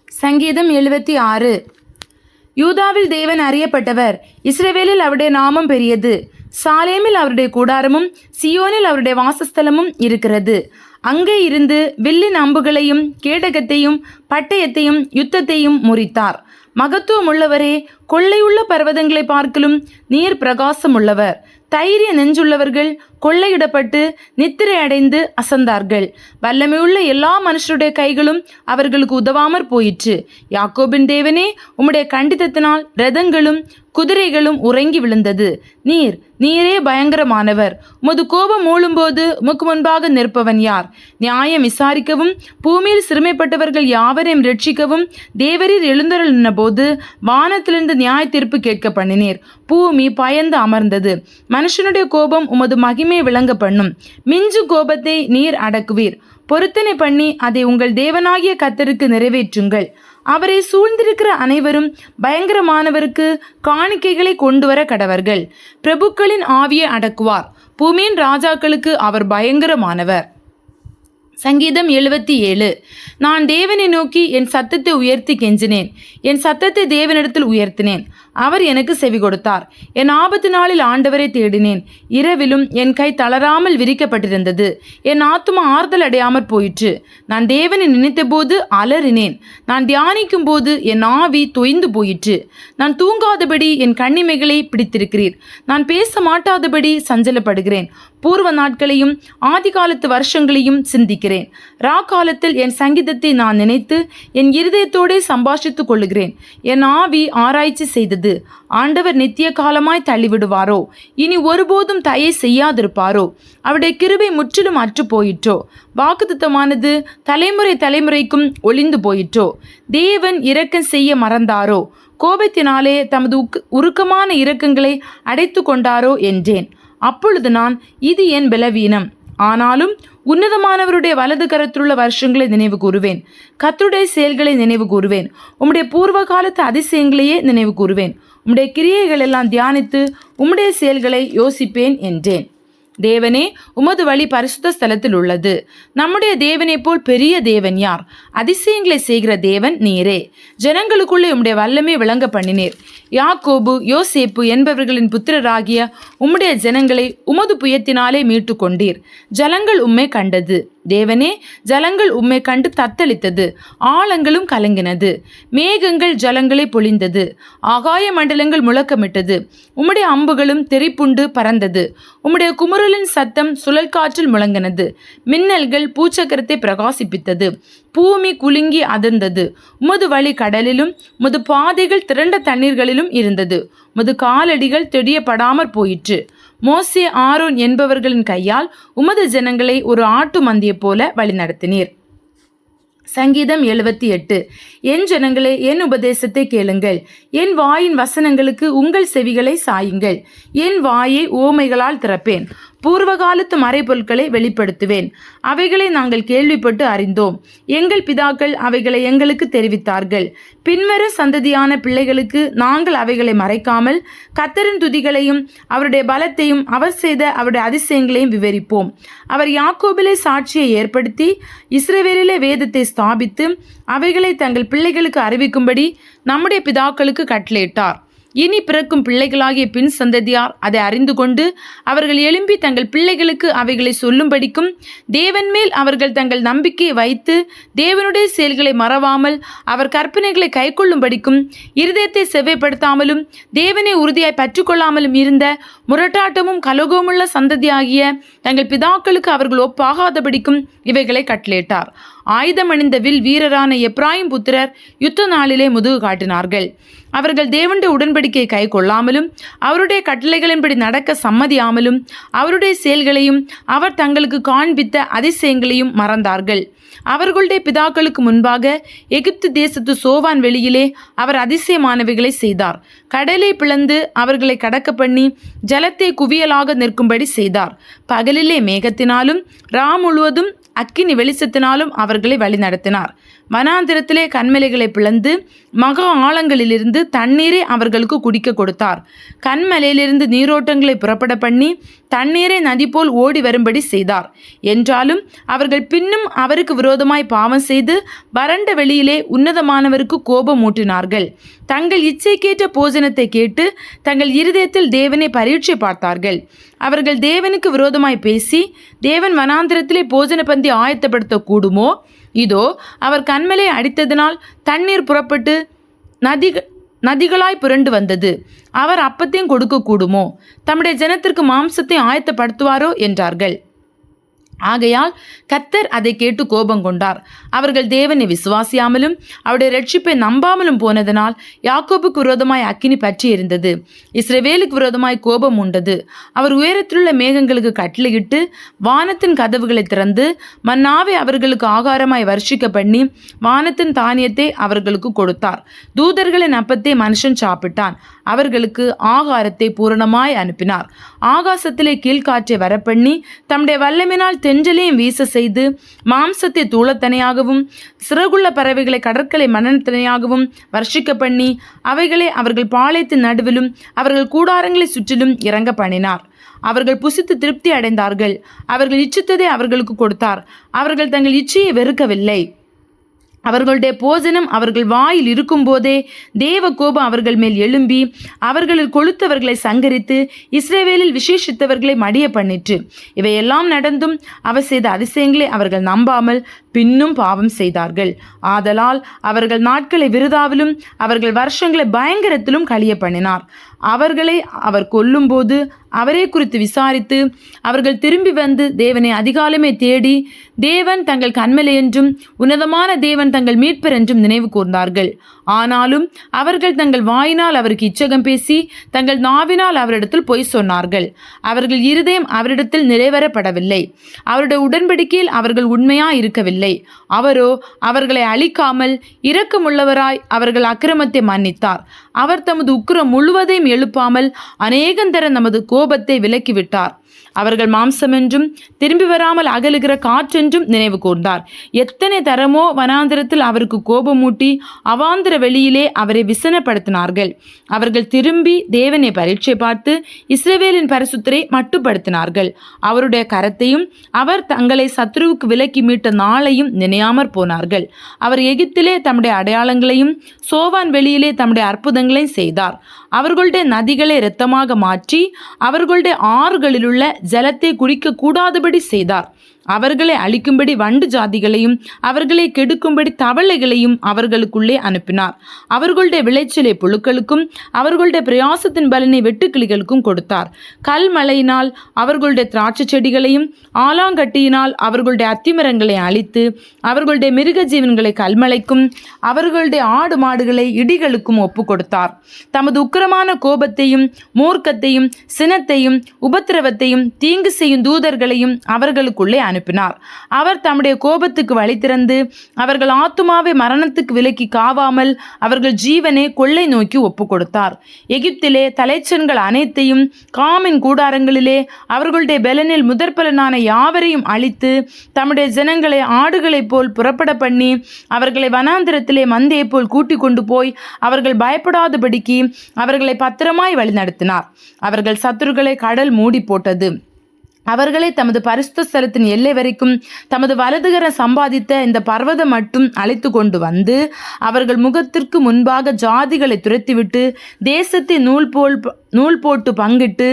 சங்கீதம் 76. யூதாவில் தேவன் அறியப்பட்டவர், இஸ்ரவேலில் அவருடைய நாமம் பெரியது. சாலேமில் அவருடைய கூடாரமும் சியோனில் அவருடைய வாசஸ்தலமும் இருக்கிறது. அங்கே இருந்து வில்லின் அம்புகளையும் கேடகத்தையும் பட்டயத்தையும் யுத்தத்தையும் முறித்தார். மகத்துவமுள்ளவரே, கொள்ளையுள்ள பர்வதங்களை பார்க்கலும் நீர் பிரகாசமுள்ளவர். தைரிய நெஞ்சுள்ளவர்கள் கொள்ளையிடப்பட்டு நித்திரை அடைந்து அசந்தார்கள். வல்லமையுள்ள எல்லா மனுஷருடைய கைகளும் அவர்களுக்கு உதவாமற் போயிற்று. யாக்கோபின் தேவனே, உம்முடைய கண்டிதத்தினால் இரதங்களும் குதிரைகளும் உறங்கி விழுந்தது. நீரே பயங்கரமானவர். உமது கோபம் மூழும்போது உமக்கு முன்பாக நிற்பவன் யார்? நியாயம் விசாரிக்கவும் பூமியில் சிறுமைப்பட்டவர்கள் யாவரையும் ரட்சிக்கவும் தேவரீர் எழுந்தருளின போது வானத்திலிருந்து நியாய தீர்ப்பு கேட்க பண்ணினீர். பூமி பயந்து அமர்ந்தது. மனுஷனுடைய கோபம் உமது மகிமை விளங்க பண்ணும். மிஞ்சு கோபத்தை நீர் அடக்குவீர். பொருத்தனை பண்ணி அதை உங்கள் தேவனாகிய கர்த்தருக்கு நிறைவேற்றுங்கள். அவரை சூழ்ந்திருக்கிற அனைவரும் பயங்கரமானவருக்கு காணிக்கைகளை கொண்டு வர கடவர்கள். பிரபுக்களின் ஆவியை அடக்குவார். பூமியின் ராஜாக்களுக்கு அவர் பயங்கரமானவர். சங்கீதம் 77. நான் தேவனை நோக்கி என் சத்தத்தை உயர்த்தி கெஞ்சினேன். என் சத்தத்தை தேவனிடத்தில் உயர்த்தினேன். அவர் எனக்கு செவி கொடுத்தார். என் ஆபத்து நாளில் ஆண்டவரை தேடினேன். இரவிலும் என் கை தளராமல் விரிக்கப்பட்டிருந்தது. என் ஆத்துமா ஆறுதல் அடையாமற் போயிற்று. நான் தேவனை நினைத்த போது அலறினேன். நான் தியானிக்கும் போது என் ஆவி தொய்ந்து போயிற்று. நான் தூங்காதபடி என் கண்ணிமைகளை பிடித்திருக்கிறீர். நான் பேச மாட்டாதபடி சஞ்சலப்படுகிறேன். பூர்வ நாட்களையும் ஆதி காலத்து வருஷங்களையும் சிந்திக்கிறேன். காலத்தில் என் சங்கீதத்தை நான் நினைத்து என் இருதயத்தோடே சம்பாஷித்துக் கொள்ளுகிறேன். என் ஆவி ஆராய்ச்சி செய்தது. ஆண்டவர் நித்திய காலமாய் தள்ளிவிடுவாரோ? இனி ஒருபோதும் தயை செய்யாதிருப்பாரோ? அவருடைய கிருபை முற்றிலும் அற்று போயிற்றோ? வாக்குத்தத்தமானது தலைமுறை தலைமுறைக்கும் ஒளிந்து போயிற்றோ? தேவன் இரக்கம் செய்ய மறந்தாரோ? கோபத்தினாலே தமது உருக்கமான இரக்கங்களை அடைத்து கொண்டாரோ என்றேன். அப்பொழுது நான், இது என் பலவீனம். ஆனாலும் உன்னதமானவருடைய வலது கரத்திலுள்ள வருஷங்களை நினைவு கூறுவேன். கர்த்தருடைய செயல்களை நினைவு கூறுவேன். உம்முடைய பூர்வ காலத்து அதிசயங்களையே நினைவு கூறுவேன். உம்முடைய கிரியைகள் எல்லாம் தியானித்து உம்முடைய செயல்களை யோசிப்பேன் என்றேன். தேவனே, உமது வழி பரிசுத்த ஸ்தலத்தில் உள்ளது. நம்முடைய தேவனை போல் பெரிய தேவன் யார்? அதிசயங்களை செய்கிற தேவன் நீரே. ஜனங்களுக்குள்ளே உம்முடைய வல்லமை விளங்க பண்ணினீர். யாக்கோபு யோசேப்பு என்பவர்களின் புத்திரராகிய உம்முடைய ஜனங்களை உமது புயத்தினாலே மீட்டு கொண்டீர். ஜலங்கள் உம்மை கண்டது. தேவனே, ஜலங்கள் உம்மை கண்டு தத்தளித்தது. ஆழங்களும் கலங்கினது. மேகங்கள் ஜலங்களை பொழிந்தது. ஆகாய மண்டலங்கள் முழக்கமிட்டது. உம்முடைய அம்புகளும் தெரிப்புண்டு பறந்தது. உம்முடைய குமுறலின் சத்தம் சுழல் காற்றில் முழங்கினது. மின்னல்கள் பூச்சக்கரத்தை பிரகாசிப்பித்தது. பூமி குலுங்கி அதிர்ந்தது. உமது வழி கடலிலும் உமது பாதைகள் திரண்ட தண்ணீர்களிலும் இருந்தது. உமது காலடிகள் தெரியப்படாமற் போயிற்று. மோசே ஆரோன் என்பவர்களின் கையால் உமது ஜனங்களை ஒரு ஆட்டு மந்தியை போல வழிநடத்தினீர். சங்கீதம் 78. என் ஜனங்களே, என் உபதேசத்தை கேளுங்கள். என் வாயின் வசனங்களுக்கு உங்கள் செவிகளை சாயுங்கள். என் வாயை ஓமைகளால் திறப்பேன். பூர்வகாலத்து மறைபொருட்களை வெளிப்படுத்துவேன். அவைகளை நாங்கள் கேள்விப்பட்டு அறிந்தோம். எங்கள் பிதாக்கள் அவைகளை எங்களுக்கு தெரிவித்தார்கள். பின்வரும் சந்ததியான பிள்ளைகளுக்கு நாங்கள் அவைகளை மறைக்காமல் கர்த்தரின் துதிகளையும் அவருடைய பலத்தையும் அவர் செய்த அவருடைய அதிசயங்களையும் விவரிப்போம். அவர் யாக்கோபிலே சாட்சியை ஏற்படுத்தி இஸ்ரவேலிலே வேதத்தை ஸ்தாபித்து அவைகளை தங்கள் பிள்ளைகளுக்கு அறிவிக்கும்படி நம்முடைய பிதாக்களுக்கு கட்டளையிட்டார். இனி பிறக்கும் பிள்ளைகளாகிய பின் சந்ததியார் அதை அறிந்து கொண்டு அவர்கள் எழும்பி தங்கள் பிள்ளைகளுக்கு அவைகளை சொல்லும்படிக்கும் தேவன் மேல் அவர்கள் தங்கள் நம்பிக்கையை வைத்து தேவனுடைய செயல்களை மறவாமல் அவர் கற்பனைகளை கைக்கொள்ளும்படிக்கும் இருதயத்தை செவ்வைப்படுத்தாமலும் தேவனை உறுதியாய் பற்றிக்கொள்ளாமலும் இருந்த முரட்டாட்டமும் கலகமுள்ள சந்ததியாகிய தங்கள் பிதாக்களுக்கு அவர்கள் ஒப்பாகாதபடிக்கும் இவைகளை கட்டளையிட்டார். ஆயுதம் அணிந்த வில் வீரரான எப்ராயிம் புத்திரர் யுத்த நாளிலே முதுகு காட்டினார்கள். அவர்கள் தேவனுடைய உடன்படிக்கையை கை கொள்ளாமலும் அவருடைய கட்டளைகளின்படி நடக்க சம்மதியாமலும் அவருடைய செயல்களையும் அவர் தங்களுக்கு காண்பித்த அதிசயங்களையும் மறந்தார்கள். அவர்களுடைய பிதாக்களுக்கு முன்பாக எகிப்து தேசத்து சோவான் வெளியிலே அவர் அதிசயமானவைகளை செய்தார். கடலை பிளந்து அவர்களை கடக்க பண்ணி ஜலத்தை குவியலாக நிற்கும்படி செய்தார். பகலிலே மேகத்தினாலும் முழுவதும் அக்கினி வெளிச்சத்தினாலும் அவர்களை வழி நடத்தினார். வனாந்திரத்திலே கன்மலைகளை பிளந்து மகா ஆழங்களிலிருந்து தண்ணீரை அவர்களுக்கு குடிக்க கொடுத்தார். கன்மலையிலிருந்து நீரோட்டங்களை புறப்பட பண்ணி தண்ணீரை நதி போல் ஓடி வரும்படி செய்தார். என்றாலும் அவர்கள் பின்னும் அவருக்கு விரோதமாய் பாவம் செய்து வறண்ட வெளியிலே உன்னதமானவருக்கு கோபம் ஊட்டினார்கள். தங்கள் இச்சைக்கேற்ற போஜனத்தை கேட்டு தங்கள் இருதயத்தில் தேவனை பரீட்சை பார்த்தார்கள். அவர்கள் தேவனுக்கு விரோதமாய் பேசி, தேவன் வனாந்திரத்திலே போஜன பந்தி ஆயத்தப்படுத்த கூடுமோ? இதோ அவர் கன்மலை அடித்ததினால் தண்ணீர் புறப்பட்டு நதிகளாய் புரண்டு வந்தது. அவர் அப்பத்தையும் கொடுக்க கூடுமோ? தம்முடைய ஜனத்திற்கு மாம்சத்தை ஆயத்தப்படுத்துவாரோ என்றார்கள். ஆகையால் கர்த்தர் அதை கேட்டு கோபம் கொண்டார். அவர்கள் தேவனை விசுவாசியாமலும் அவருடைய ரட்சிப்பை நம்பாமலும் போனதனால் யாக்கோபுக்கு விரோதமாய் அக்கினி பற்றி எரிந்தது. இஸ்ரவேலுக்கு விரோதமாய் கோபம் உண்டது. அவர் உயரத்திலுள்ள மேகங்களுக்கு கட்டளையிட்டு வானத்தின் கதவுகளை திறந்து மன்னாவை அவர்களுக்கு ஆகாரமாய் வர்ஷிக்க பண்ணி வானத்தின் தானியத்தை அவர்களுக்கு கொடுத்தார். தூதர்களின் அப்பத்தை மனுஷன் சாப்பிட்டான். அவர்களுக்கு ஆகாரத்தை பூரணமாய் அனுப்பினார். ஆகாசத்திலே கீழ்காற்றை வரப்பண்ணி தம்முடைய வல்லமினால் தென்றலையும் வீச செய்து மாம்சத்தை தூளத்தனையாகவும் சிறகுள்ள பறவைகளை கடற்கரை மணத்தனையாகவும் வர்ஷிக்க பண்ணி அவைகளை அவர்கள் பாளையத்தின் நடுவிலும் அவர்கள் கூடாரங்களை சுற்றிலும் இறங்க பண்ணினார். அவர்கள் புசித்து திருப்தி அடைந்தார்கள். அவர்கள் இச்சித்ததை அவர்களுக்கு கொடுத்தார். அவர்கள் தங்கள் இச்சையை வெறுக்கவில்லை. அவர்களுடைய போஜனம் அவர்கள் வாயில் இருக்கும்போதே தேவ கோபம் அவர்கள் மேல் எழும்பி அவர்களில் கொளுத்தவர்களை சங்கரித்து இஸ்ரவேலில் விசேஷித்தவர்களை மடிய பண்ணிற்று. இவையெல்லாம் நடந்தும் அவர் செய்த அதிசயங்களை அவர்கள் நம்பாமல் பின்னும் பாவம் செய்தார்கள். ஆதலால் அவர்கள் நாட்களை விருதாவிலும் அவர்கள் வருஷங்களை பயங்கரத்திலும் கழிய பண்ணினார். அவர்களை அவர் கொல்லும்போது அவரே குறித்து விசாரித்து அவர்கள் திரும்பி வந்து தேவனை அதிகாலமே தேடி தேவன் தங்கள் கன்மலை என்றும் உன்னதமான தேவன் தங்கள் மீட்பர் என்றும் நினைவு கூர்ந்தார்கள். ஆனாலும் அவர்கள் தங்கள் வாயினால் அவருக்கு இச்சகம் பேசி தங்கள் நாவினால் அவரிடத்தில் பொய் சொன்னார்கள். அவர்கள் இருதயம் அவரிடத்தில் நிறைவேறப்படவில்லை. அவருடைய உடன்படிக்கையில் அவர்கள் உண்மையா இருக்கவில்லை. அவரோ அவர்களை அழிக்காமல் இரக்கமுள்ளவராய் அவர்கள் அக்கிரமத்தை மன்னித்தார். அவர் தமது உக்கிரம் முழுவதையும் எழுப்பாமல் அநேகந்தர நமது கோபத்தை விலக்கிவிட்டார். அவர்கள் மாம்சம் என்றும் திரும்பி வராமல் அகலுகிற காற்றென்றும் நினைவு கூர்ந்தார். எத்தனை தரமோ வனாந்திரத்தில் அவருக்கு கோபமூட்டி அவாந்திர வெளியிலே அவரை விசனப்படுத்தினார்கள். அவர்கள் திரும்பி தேவனை பரீட்சை பார்த்து இஸ்ரவேலின் பரிசுத்தரை மட்டுப்படுத்தினார்கள். அவருடைய கரத்தையும் அவர் தங்களை சத்ருவுக்கு விலக்கி மீட்ட நாளையும் நினையாமற் போனார்கள். அவர் எகிப்திலே தம்முடைய அடையாளங்களையும் சோவான் வெளியிலே தம்முடைய அற்புதங்களையும் செய்தார். அவர்களுடைய நதிகளை இரத்தமாக மாற்றி அவர்களுடைய ஆறுகளிலுள்ள ஜலத்தை குடிக்க கூடாதபடி செய்தார். அவர்களை அழிக்கும்படி வண்டு ஜாதிகளையும் அவர்களை கெடுக்கும்படி தவளைகளையும் அவர்களுக்குள்ளே அனுப்பினார். அவர்களுடைய விளைச்சலை புழுக்களுக்கும் அவர்களுடைய பிரயாசத்தின் பலனை வெட்டுக்கிளிகளுக்கும் கொடுத்தார். கல்மழையினால் அவர்களுடைய திராட்சை செடிகளையும் ஆலாங்கட்டியினால் அவர்களுடைய அத்திமரங்களை அழித்து அவர்களுடைய மிருக ஜீவன்களை கல்மழைக்கும் அவர்களுடைய ஆடு மாடுகளை இடிகளுக்கும் ஒப்பு கொடுத்தார். தமது உக்கிரமான கோபத்தையும் மூர்க்கத்தையும் சினத்தையும் உபத்திரவத்தையும் தீங்கு செய்யும் தூதர்களையும் அவர்களுக்குள்ளே அனுப்பினார். அவர் தம்முடைய கோபத்துக்கு வழி திறந்து அவர்கள் ஆத்துமாவை மரணத்துக்கு விலக்கி காவாமல் அவர்கள் ஜீவனை கொள்ளை நோக்கி ஒப்பு கொடுத்தார். எகிப்திலே தலைச்சன்கள் அனைத்தையும் காமின் கூடாரங்களிலே அவர்களுடைய பெலனில் முதற்பலனான யாவரையும் அழித்து தம்முடைய ஜனங்களை ஆடுகளைப் போல் புறப்பட பண்ணி அவர்களை வனாந்திரத்திலே மந்தையை போல் கூட்டிக் கொண்டு போய் அவர்கள் பயப்படாதபடிக்கு அவர்களை பத்திரமாய் வழிநடத்தினார். அவர்கள் சத்துருக்களை கடல் மூடி போட்டது. அவர்களை தமது பரிசுத்த ஸ்தலத்தின் எல்லை வரைக்கும் தமது வலதுகர சம்பாதித்த இந்த பர்வதம் மட்டும் அழைத்து கொண்டு வந்து அவர்கள் முகத்திற்கு முன்பாக ஜாதிகளை துரத்திவிட்டு தேசத்தை நூல் போட்டு பங்கிட்டு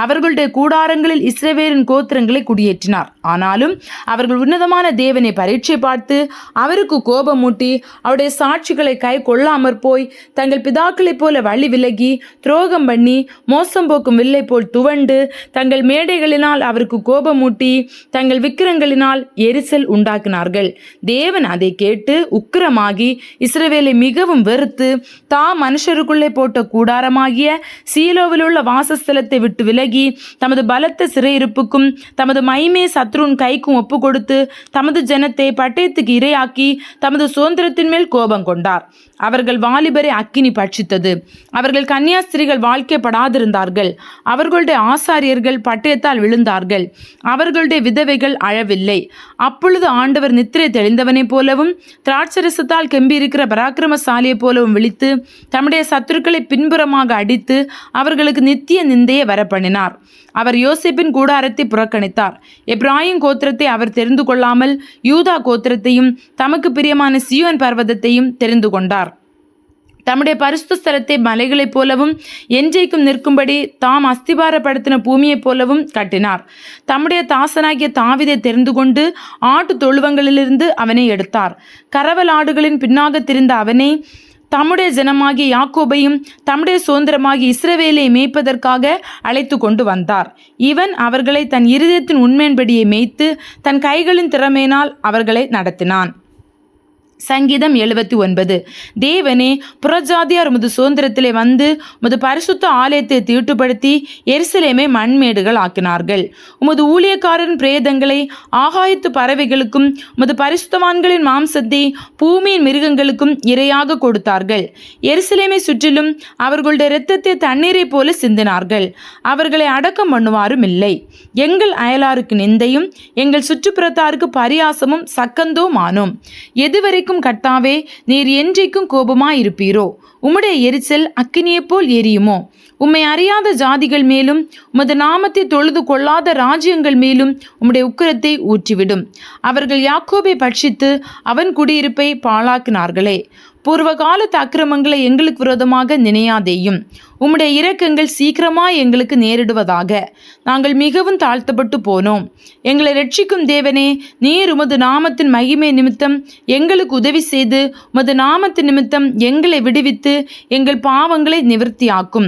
அவர்களுடைய கூடாரங்களில் இஸ்ரவேலின் கோத்திரங்களை குடியேற்றினார். ஆனாலும் அவர்கள் உன்னதமான தேவனை பரீட்சை பார்த்து அவருக்கு கோபமூட்டி அவருடைய சாட்சிகளை கை கொள்ளாமற் போய் தங்கள் பிதாக்களைப் போல வழி விலகி துரோகம் பண்ணி மோசம் போக்கும் வில்லை போல் துவண்டு தங்கள் மேடைகளினால் அவருக்கு கோபமூட்டி தங்கள் விக்கிரங்களினால் எரிச்சல் உண்டாக்கினார்கள். தேவன் அதை கேட்டு உக்கிரமாகி இஸ்ரவேலை மிகவும் வெறுத்து தாம் மனுஷருக்குள்ளே போட்ட கூடாரமாகிய சீலோ சீலோவிலுள்ள வாசஸ்தலத்தை விட்டு விலகி தமது பலத்த சிறையிருப்புக்கும் தமது மைமே சத்ருன் கைக்கும் ஒப்பு கொடுத்து தமது ஜனத்தை பட்டயத்துக்கு இரையாக்கி தமது சுதந்திரத்தின் மேல் கோபம் கொண்டார். அவர்கள் வாலிபரை அக்கினி பட்சித்தது. அவர்கள் கன்னியாஸ்திரிகள் வாழ்க்கைப்படாதிருந்தார்கள். அவர்களுடைய ஆசாரியர்கள் பட்டயத்தால் விழுந்தார்கள். அவர்களுடைய விதவைகள் அழவில்லை. அப்பொழுது ஆண்டவர் நித்திரை தெளிந்தவனைப் போலவும் திராட்சரசத்தால் கெம்பியிருக்கிற பராக்கிரமசாலியைப் போலவும் விழித்து தம்முடைய சத்துருக்களை பின்புறமாக அடித்து அவர்களுக்கு நித்திய நிந்தையை வரப்பண்ணினார். அவர் யோசேப்பின் கூடாரத்தை புறக்கணித்தார். எப்ராயிம் கோத்திரத்தை அவர் தெரிந்து கொள்ளாமல் யூதா கோத்திரத்தையும் தமக்கு பிரியமான சீயோன் பர்வதத்தையும் தெரிந்து கொண்டார். தம்முடைய பரிசுத்த ஸ்தலத்தை மலைகளைப் போலவும் என்றைக்கும் நிற்கும்படி தாம் அஸ்திபாரப்படுத்தின பூமியைப் போலவும் கட்டினார். தம்முடைய தாசனாகிய தாவீதை தெரிந்து கொண்டு ஆட்டு தொழுவங்களிலிருந்து அவனை எடுத்தார். கரவல் ஆடுகளின் பின்னாக திரிந்த அவனை தம்முடைய ஜனமாகிய யாக்கோபையும் தம்முடைய சுதந்திரமாகிய இஸ்ரவேலை மேய்ப்பதற்காக அழைத்து கொண்டு வந்தார். இவன் அவர்களை தன் இருதயத்தின் உண்மையின்படியே மேய்த்து தன் கைகளின் திறமையினால் அவர்களை நடத்தினான். சங்கீதம் 79. தேவனே, புறஜாதியார் உமது சுதந்திரத்திலே வந்து உமது பரிசுத்த ஆலயத்தை தீட்டுப்படுத்தி எருசலேமை மண்மேடுகள் ஆக்கினார்கள். உமது ஊழியக்காரரின் பிரேதங்களை ஆகாயத்து பறவைகளுக்கும் உமது பரிசுத்தவான்களின் மாம்சத்தை பூமியின் மிருகங்களுக்கும் இரையாக கொடுத்தார்கள். எருசலேமை சுற்றிலும் அவர்களுடைய இரத்தத்தை தண்ணீரை போல சிந்தினார்கள். அவர்களை அடக்கம் பண்ணுவாரும் இல்லை. எங்கள் அயலாருக்கு நிந்தையும் எங்கள் சுற்றுப்புறத்தாருக்கு பரியாசமும் சக்கந்தோமானோம். எதுவரைக்கும் கர்த்தாவே, நீர் என்றைக்கும் கோபமாயிருப்பீரோ? உம்முடைய எரிச்சல் அக்கினியைப் போல் எரியுமோ? உம்மை அறியாத ஜாதிகள் மேலும் உமது நாமத்தை தொழுது கொள்ளாத ராஜ்யங்கள் மேலும் உம்முடைய உக்கிரத்தை ஊற்றிவிடும். அவர்கள் யாக்கோபை பட்சித்து அவன் குடியிருப்பை பாழாக்கினார்களே. பூர்வ காலத்து அக்கிரமங்களை எங்களுக்கு விரோதமாக நினையாதேயும். உம்முடைய இரக்கங்கள் சீக்கிரமாய் எங்களுக்கு நேரிடுவதாக. நாங்கள் மிகவும் தாழ்த்தப்பட்டு போனோம். எங்களை ரட்சிக்கும் தேவனே, நீர் உமது நாமத்தின் மகிமை நிமித்தம் எங்களுக்கு உதவி செய்து உமது நாமத்தின் நிமித்தம் எங்களை விடுவித்து எங்கள் பாவங்களை நிவர்த்தியாக்கும்.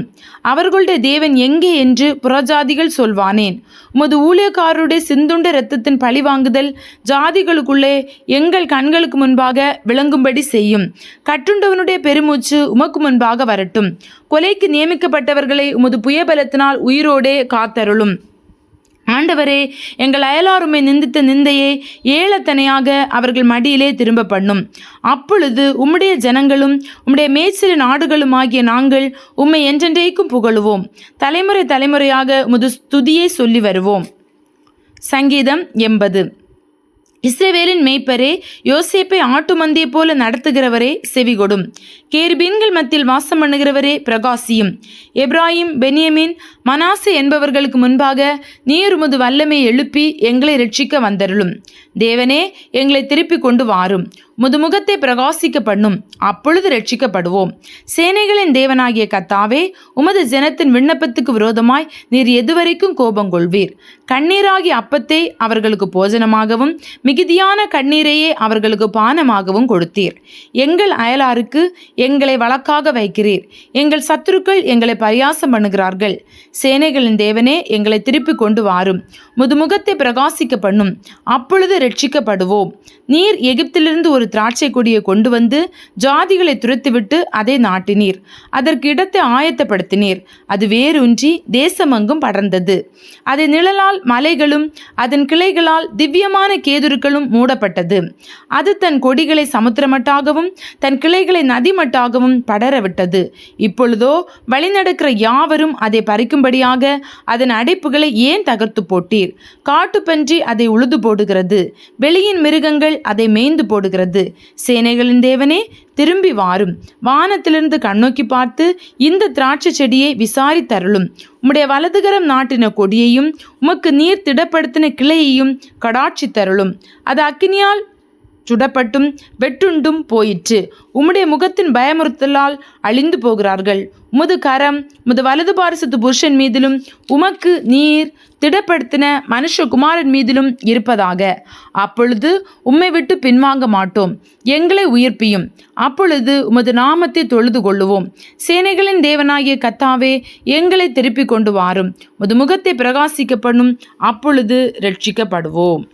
அவர்களுடைய தேவன் எங்கே என்று புறஜாதிகள் சொல்வானேன்? உமது ஊழியக்காரருடைய சிந்துண்ட இரத்தத்தின் பழிவாங்குதல் ஜாதிகளுக்குள்ளே எங்கள் கண்களுக்கு முன்பாக விளங்கும்படி செய்யும். கட்டுண்டவனுடைய பெருமூச்சு உமக்கு முன்பாக வரட்டும். கொலைக்கு நியமிக்கப்பட்டவர்களை உமது புயபலத்தினால் உயிரோடே காத்தருளும். ஆண்டவரே, எங்கள் அயலாருமை நிந்தித்த நிந்தையை ஏளத்தனையாக அவர்கள் மடியிலே திரும்ப பண்ணும். அப்பொழுது உம்முடைய ஜனங்களும் உம்முடைய மேய்ச்சலின் நாடுகளும் ஆகிய நாங்கள் உம்மை என்றென்றைக்கும் புகழுவோம். தலைமுறை தலைமுறையாக உமது ஸ்துதியை சொல்லி வருவோம். சங்கீதம் 80. இஸ்ரவேலின் மேய்ப்பரே, யோசேப்பை ஆட்டு மந்தியை போல நடத்துகிறவரே, செவிகொடும். கேருபீன்கள் மத்தியில் வாசம் பண்ணுகிறவரே, பிரகாசியும். எப்ராயிம், பென்யமீன், மனாசே என்பவர்களுக்கு முன்பாக நீர் உமது வல்லமை எழுப்பி எங்களை ரட்சிக்க வந்தருளும். தேவனே, எங்களை திருப்பி கொண்டு வாரும். உமது முகத்தை பிரகாசிக்க பண்ணும். அப்பொழுது ரட்சிக்கப்படுவோம். சேனைகளின் தேவனாகிய கர்த்தாவே, உமது ஜனத்தின் விண்ணப்பத்துக்கு விரோதமாய் நீர் எதுவரைக்கும் கோபம் கொள்வீர்? கண்ணீராகிய அப்பத்தை அவர்களுக்கு போஜனமாகவும் மிகுதியான கண்ணீரையே அவர்களுக்கு பானமாகவும் கொடுத்தீர். எங்கள் அயலாருக்கு எங்களை வழக்காக வைக்கிறீர். எங்கள் சத்துருக்கள் எங்களை பரியாசம் பண்ணுகிறார்கள். சேனைகளின் தேவனே, எங்களை திருப்பி கொண்டு வாரும். உமது முகத்தை பிரகாசிக்க பண்ணும். அப்பொழுது ரட்சிக்கப்படுவோம். நீர் எகிப்திலிருந்து ஒரு திராட்சை கொடியை கொண்டு வந்து ஜாதிகளை துரத்திவிட்டு அதை நாட்டினீர். அதற்கு இடத்தை ஆயத்தப்படுத்தினீர். அது வேரூன்றி தேசமெங்கும் படர்ந்தது. அதை நிழலால் மலைகளும் அதன் கிளைகளால் திவ்யமான கேதுருக்களும் மூடப்பட்டது. அது தன் கொடிகளை சமுத்திரமட்டாகவும் தன் கிளைகளை நதிமட்டாகவும் படரவிட்டது. இப்பொழுதோ வழிநடக்கிற யாவரும் அதை பறிக்கும்படியாக அதன் அடைப்புகளை ஏன் தகர்த்து போட்டீர்? காட்டுப்பன்றி அதை உழுது போடுகிறது. வெளியின் மிருகங்கள் அதை மேய்ந்து போடுகிறது. சேனைகளின் தேவனே, திரும்பி வாரும். வானத்திலிருந்து கண்ணோக்கி பார்த்து இந்த திராட்சை செடியை விசாரித்தருளும். உம்முடைய வலதுகரம் நாட்டின கொடியையும் உமக்கு நீர் திடப்படுத்தின கிளையையும் கடாட்சி தருளும். அது அக்கினியால் சுடப்பட்டும் வெட்டுண்டும் போயிற்று. உம்முடைய முகத்தின் பயமுறுத்தலால் அழிந்து போகிறார்கள். உமது கரம் உமது வலது பாரிசத்து புருஷன் மீதிலும் உமக்கு நீர் திடப்படுத்தின மனுஷகுமாரன் மீதிலும் இருப்பதாக. அப்பொழுது உம்மை விட்டு பின்வாங்க மாட்டோம். எங்களை உயிர்ப்பியும். அப்பொழுது உமது நாமத்தை தொழுது கொள்ளுவோம். சேனைகளின் தேவனாகிய கர்த்தாவே, எங்களை திருப்பி கொண்டு வாரும். உமது முகத்தை பிரகாசிக்க பண்ணும். அப்பொழுது ரட்சிக்கப்படுவோம்.